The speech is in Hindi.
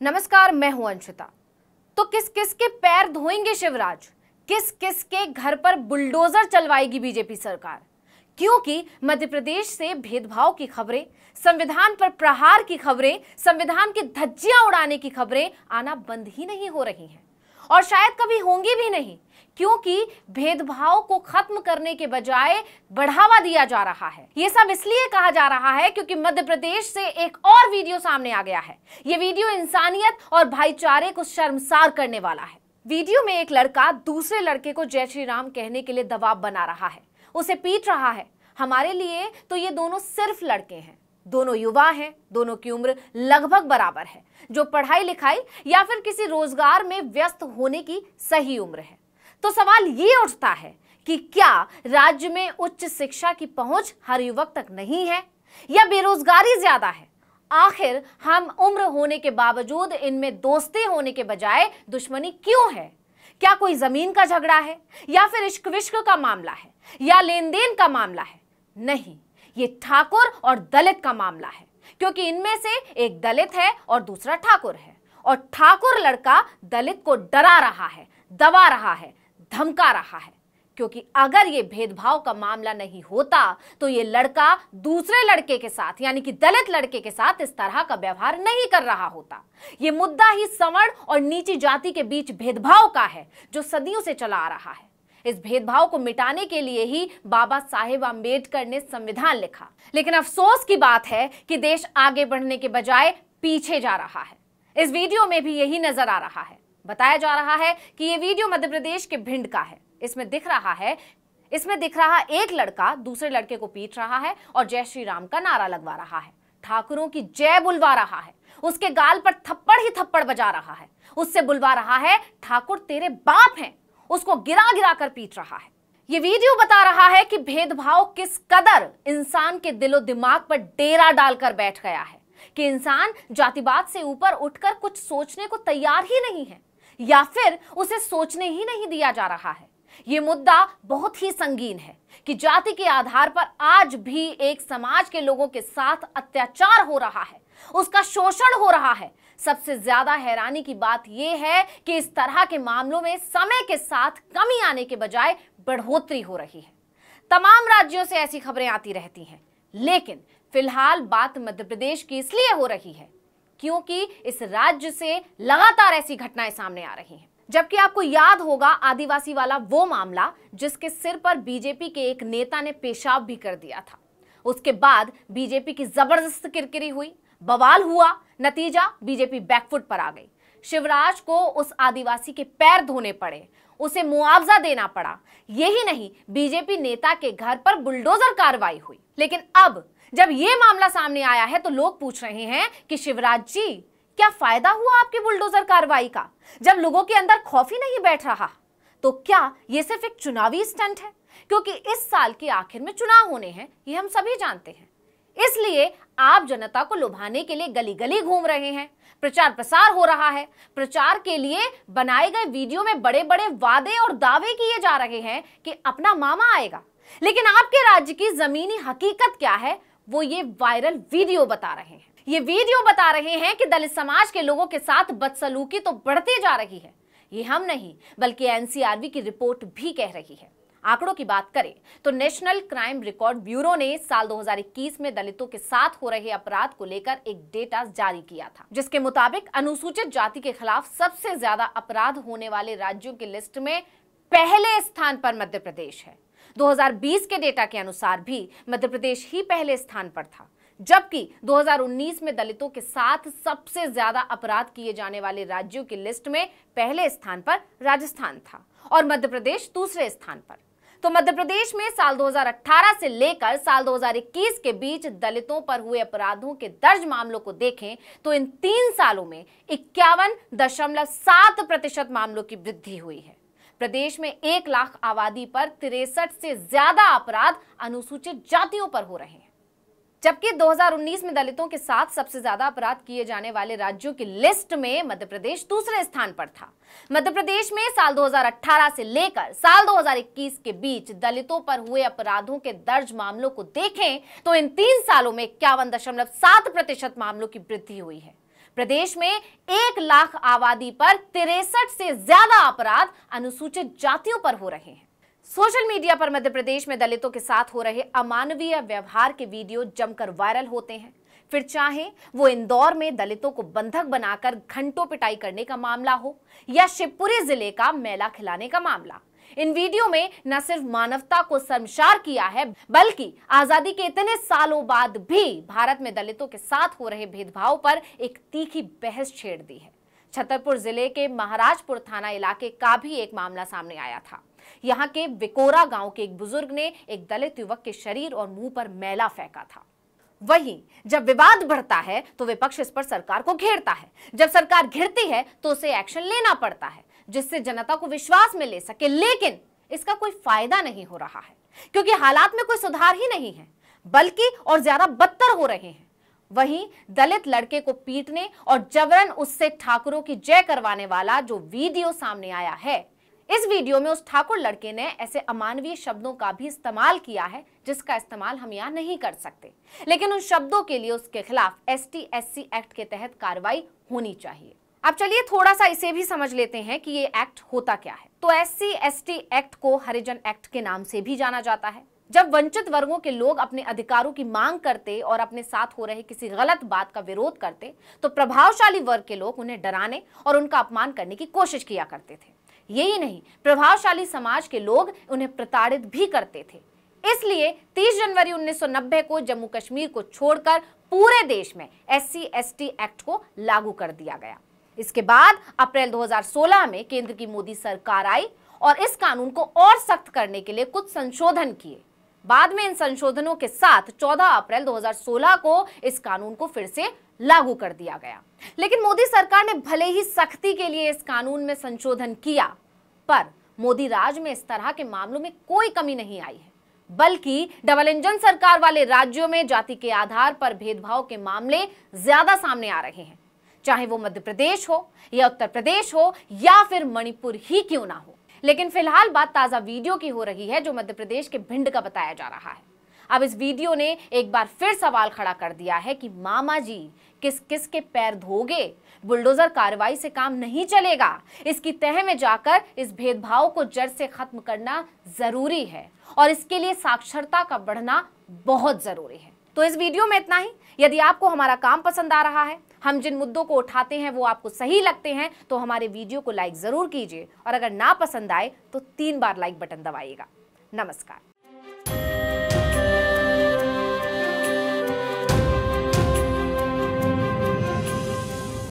नमस्कार, मैं हूं अंशिता। तो किस किस के पैर धोएंगे शिवराज, किस किस के घर पर बुलडोजर चलवाएगी बीजेपी सरकार? क्योंकि मध्य प्रदेश से भेदभाव की खबरें, संविधान पर प्रहार की खबरें, संविधान की धज्जियां उड़ाने की खबरें आना बंद ही नहीं हो रही हैं और शायद कभी होंगी भी नहीं, क्योंकि भेदभाव को खत्म करने के बजाय बढ़ावा दिया जा रहा है। ये सब इसलिए कहा जा रहा है क्योंकि मध्य प्रदेश से एक और वीडियो सामने आ गया है। ये वीडियो इंसानियत और भाईचारे को शर्मसार करने वाला है। वीडियो में एक लड़का दूसरे लड़के को जय श्री राम कहने के लिए दबाव बना रहा है, उसे पीट रहा है। हमारे लिए तो ये दोनों सिर्फ लड़के हैं, दोनों युवा हैं, दोनों की उम्र लगभग बराबर है, जो पढ़ाई लिखाई या फिर किसी रोजगार में व्यस्त होने की सही उम्र है। तो सवाल ये उठता है कि क्या राज्य में उच्च शिक्षा की पहुंच हर युवक तक नहीं है या बेरोजगारी ज्यादा है? आखिर हम उम्र होने के बावजूद इनमें दोस्ती होने के बजाय दुश्मनी क्यों है? क्या कोई जमीन का झगड़ा है या फिर इश्क विश्क का मामला है या लेन देन का मामला है? नहीं, ये ठाकुर और दलित का मामला है, क्योंकि इनमें से एक दलित है और दूसरा ठाकुर है और ठाकुर लड़का दलित को डरा रहा है, दबा रहा है, धमका रहा है। क्योंकि अगर ये भेदभाव का मामला नहीं होता तो ये लड़का दूसरे लड़के के साथ यानी कि दलित लड़के के साथ इस तरह का व्यवहार नहीं कर रहा होता। ये मुद्दा ही सवर्ण और नीची जाति के बीच भेदभाव का है, जो सदियों से चला आ रहा है। इस भेदभाव को मिटाने के लिए ही बाबा साहेब आम्बेडकर ने संविधान लिखा। लेकिन अफसोस की बात है कि देश आगे बढ़ने के बजाय पीछे जा रहा है। इस वीडियो में भी यही नजर आ रहा है। बताया जा रहा है कि ये वीडियो मध्य प्रदेश के भिंड का है। इसमें दिख रहा एक लड़का दूसरे लड़के को पीट रहा है और जय श्री राम का नारा लगवा रहा है, ठाकुरों की जय बुलवा रहा है, उसके गाल पर थप्पड़ ही थप्पड़ बजा रहा है, उससे बुलवा रहा है ठाकुर तेरे बाप हैं, उसको गिरा गिरा कर पीट रहा है। ये वीडियो बता रहा है कि भेदभाव किस कदर इंसान के दिलो दिमाग पर डेरा डालकर बैठ गया है कि इंसान जातिवाद से ऊपर उठकर कुछ सोचने को तैयार ही नहीं है या फिर उसे सोचने ही नहीं दिया जा रहा है। ये मुद्दा बहुत ही संगीन है कि जाति के आधार पर आज भी एक समाज के लोगों के साथ अत्याचार हो रहा है, उसका शोषण हो रहा है। सबसे ज्यादा हैरानी की बात यह है कि इस तरह के मामलों में समय के साथ कमी आने के बजाय बढ़ोतरी हो रही है। तमाम राज्यों से ऐसी खबरें आती रहती हैं, लेकिन फिलहाल बात मध्य प्रदेश की इसलिए हो रही है क्योंकि इस राज्य से लगातार ऐसी घटनाएं सामने आ रही हैं। जबकि आपको याद होगा आदिवासी वाला वो मामला जिसके सिर पर बीजेपी के एक नेता ने पेशाब भी कर दिया था। उसके बाद बीजेपी की जबरदस्त किरकिरी हुई, बवाल हुआ, नतीजा बीजेपी बैकफुट पर आ गई। शिवराज को उस आदिवासी के पैर धोने पड़े, उसे मुआवजा देना पड़ा। यही नहीं, बीजेपी नेता के घर पर बुलडोजर कार्रवाई हुई। लेकिन अब जब यह मामला सामने आया है तो लोग पूछ रहे हैं कि शिवराज जी, क्या फायदा हुआ आपकी बुलडोजर कार्रवाई का? जब लोगों के अंदर खौफ ही नहीं बैठ रहा तो क्या यह सिर्फ एक चुनावी स्टंट है? क्योंकि इस साल के आखिर में चुनाव होने हैं, ये हम सभी जानते हैं। इसलिए आप जनता को लुभाने के लिए गली गली घूम रहे हैं, प्रचार प्रसार हो रहा है। प्रचार के लिए बनाए गए वीडियो में बड़े बड़े वादे और दावे किए जा रहे हैं कि अपना मामा आएगा। लेकिन आपके राज्य की जमीनी हकीकत क्या है, वो ये वायरल वीडियो बता रहे हैं। ये वीडियो बता रहे हैं कि दलित समाज के लोगों के साथ बदसलूकी तो बढ़ती जा रही है। ये हम नहीं बल्कि एनसीआरबी की रिपोर्ट भी कह रही है। आंकड़ों की बात करें तो नेशनल क्राइम रिकॉर्ड ब्यूरो ने साल 2021 में दलितों के साथ हो रहे अपराध को लेकर एक डेटा जारी किया था, जिसके मुताबिक अनुसूचित जाति के खिलाफ सबसे ज्यादा अपराध होने वाले राज्यों की लिस्ट में पहले स्थान पर मध्य प्रदेश है। 2020 के डेटा के अनुसार भी मध्य प्रदेश ही पहले स्थान पर था, जबकि 2019 में दलितों के साथ सबसे ज्यादा अपराध किए जाने वाले राज्यों की लिस्ट में पहले स्थान पर राजस्थान था और मध्य प्रदेश दूसरे स्थान पर। तो मध्य प्रदेश में साल 2018 से लेकर साल 2021 के बीच दलितों पर हुए अपराधों के दर्ज मामलों को देखें तो इन 3 सालों में 51.7% मामलों की वृद्धि हुई है। प्रदेश में 1 लाख आबादी पर 63 से ज्यादा अपराध अनुसूचित जातियों पर हो रहे हैं, जबकि 2019 में दलितों के साथ सबसे ज्यादा अपराध किए जाने वाले राज्यों की लिस्ट में मध्य प्रदेश दूसरे स्थान पर था। मध्य प्रदेश में साल 2018 से लेकर साल 2021 के बीच दलितों पर हुए अपराधों के दर्ज मामलों को देखें तो इन 3 सालों में 51.7% मामलों की वृद्धि हुई है। प्रदेश में 1 लाख आबादी पर 63 से ज्यादा अपराध अनुसूचित जातियों पर हो रहे हैं। सोशल मीडिया पर मध्य प्रदेश में दलितों के साथ हो रहे अमानवीय व्यवहार के वीडियो जमकर वायरल होते हैं। फिर चाहे वो इंदौर में दलितों को बंधक बनाकर घंटों पिटाई करने का मामला हो या शिवपुरी जिले का मेला खिलाने का मामला, इन वीडियो में न सिर्फ मानवता को शर्मसार किया है, बल्कि आजादी के इतने सालों बाद भी भारत में दलितों के साथ हो रहे भेदभाव पर एक तीखी बहस छेड़ दी है। छतरपुर जिले के महाराजपुर थाना इलाके का भी एक मामला सामने आया था। यहाँ के विकोरा गांव के एक बुजुर्ग ने एक दलित युवक के शरीर और मुंह पर मैला फेंका था। वहीं जब विवाद बढ़ता है तो विपक्ष इस पर सरकार को घेरता है। जब सरकार घिरती है तो उसे एक्शन लेना पड़ता है, जिससे जनता को विश्वास में ले सके। लेकिन इसका कोई फायदा नहीं हो रहा है, क्योंकि हालात में कोई सुधार ही नहीं है, बल्कि और ज्यादा बदतर हो रहे हैं। वहीं दलित लड़के को पीटने और जबरन उससे ठाकुरों की जय करवाने वाला जो वीडियो सामने आया है, इस वीडियो में उस ठाकुर लड़के ने ऐसे अमानवीय शब्दों का भी इस्तेमाल किया है जिसका इस्तेमाल हम यहाँ नहीं कर सकते। लेकिन उन शब्दों के लिए उसके खिलाफ ST/SC एक्ट के तहत कार्रवाई होनी चाहिए। अब चलिए थोड़ा सा इसे भी समझ लेते हैं कि ये एक्ट होता क्या है। तो SC/ST एक्ट को हरिजन एक्ट के नाम से भी जाना जाता है। जब वंचित वर्गों के लोग अपने अधिकारों की मांग करते और अपने साथ हो रहे किसी गलत बात का विरोध करते, तो प्रभावशाली वर्ग के लोग उन्हें डराने और उनका अपमान करने की कोशिश किया करते थे। यही नहीं, प्रभावशाली समाज के लोग उन्हें प्रताड़ित भी करते थे। इसलिए 30 जनवरी 1990 को जम्मू कश्मीर को छोड़कर पूरे देश में SC/ST एक्ट को लागू कर दिया गया। इसके बाद अप्रैल 2016 में केंद्र की मोदी सरकार आई और इस कानून को और सख्त करने के लिए कुछ संशोधन किए। बाद में इन संशोधनों के साथ 14 अप्रैल 2016 को इस कानून को फिर से लागू कर दिया गया। लेकिन मोदी सरकार ने भले ही सख्ती के लिए इस कानून में संशोधन किया, पर मोदी राज में इस तरह के मामलों में कोई कमी नहीं आई है, बल्कि डबल इंजन सरकार वाले राज्यों में जाति के आधार पर भेदभाव के मामले ज्यादा सामने आ रहे हैं, चाहे वो मध्य प्रदेश हो या उत्तर प्रदेश हो या फिर मणिपुर ही क्यों ना हो। लेकिन फिलहाल बात ताजा वीडियो की हो रही है जो मध्य प्रदेश के भिंड का बताया जा रहा है। अब इस वीडियो ने एक बार फिर सवाल खड़ा कर दिया है कि मामा जी किस किस के पैर धोगे, बुलडोजर कार्रवाई से काम नहीं चलेगा। इसकी तह में जाकर इस भेदभाव को जड़ से खत्म करना जरूरी है और इसके लिए साक्षरता का बढ़ना बहुत जरूरी है। तो इस वीडियो में इतना ही। यदि आपको हमारा काम पसंद आ रहा है, हम जिन मुद्दों को उठाते हैं वो आपको सही लगते हैं, तो हमारे वीडियो को लाइक जरूर कीजिए और अगर ना पसंद आए तो 3 बार लाइक बटन दबाइएगा। नमस्कार।